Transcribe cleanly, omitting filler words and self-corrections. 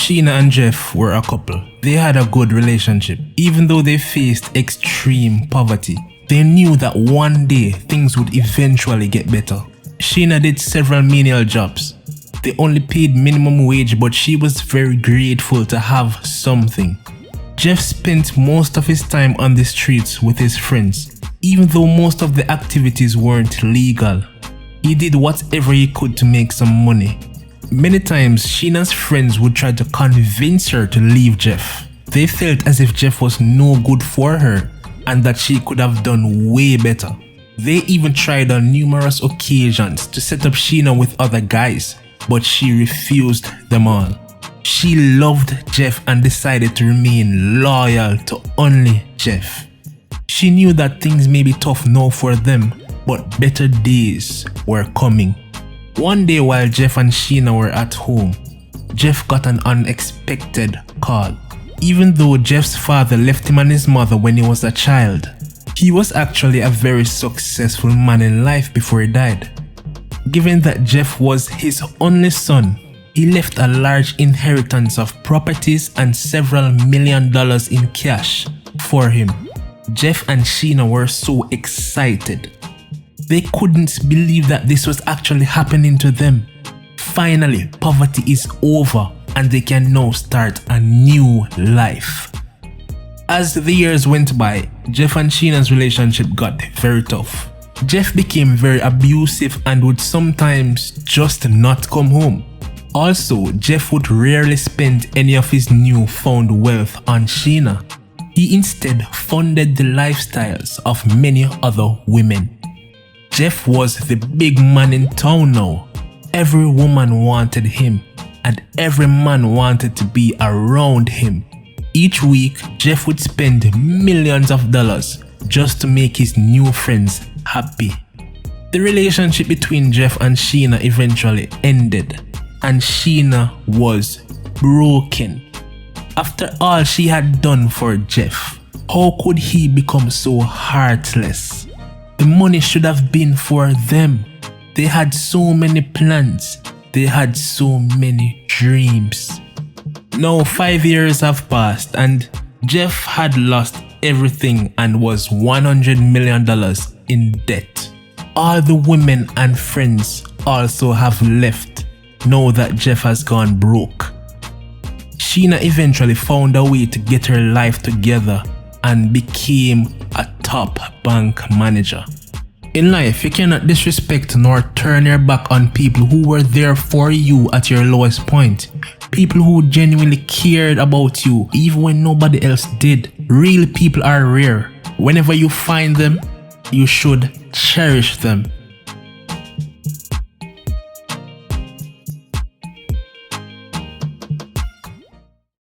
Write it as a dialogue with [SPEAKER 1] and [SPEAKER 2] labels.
[SPEAKER 1] Sheena and Jeff were a couple. They had a good relationship. Even though they faced extreme poverty, they knew that one day things would eventually get better. Sheena did several menial jobs. They only paid minimum wage, but she was very grateful to have something. Jeff spent most of his time on the streets with his friends. Even though most of the activities weren't legal, he did whatever he could to make some money. Many times, Sheena's friends would try to convince her to leave Jeff. They felt as if Jeff was no good for her and that she could have done way better. They even tried on numerous occasions to set up Sheena with other guys, but she refused them all. She loved Jeff and decided to remain loyal to only Jeff. She knew that things may be tough now for them, but better days were coming. One day while Jeff and Sheena were at home, Jeff got an unexpected call. Even though Jeff's father left him and his mother when he was a child, he was actually a very successful man in life before he died. Given that Jeff was his only son, he left a large inheritance of properties and several $1 million in cash for him. Jeff and Sheena were so excited. They couldn't believe that this was actually happening to them. Finally, poverty is over and they can now start a new life. As the years went by, Jeff and Sheena's relationship got very tough. Jeff became very abusive and would sometimes just not come home. Also, Jeff would rarely spend any of his newfound wealth on Sheena. He instead funded the lifestyles of many other women. Jeff was the big man in town now. Every woman wanted him, and every man wanted to be around him. Each week, Jeff would spend millions of dollars just to make his new friends happy. The relationship between Jeff and Sheena eventually ended, and Sheena was broken. After all she had done for Jeff, how could he become so heartless? The money should have been for them. They had so many plans. They had so many dreams. Now 5 years have passed and Jeff had lost everything and was $100 million in debt. All the women and friends also have left now that Jeff has gone broke. Sheena eventually found a way to get her life together and became a top bank manager. In life, you cannot disrespect nor turn your back on people who were there for you at your lowest point. People who genuinely cared about you even when nobody else did. Real people are rare. Whenever you find them, you should cherish them.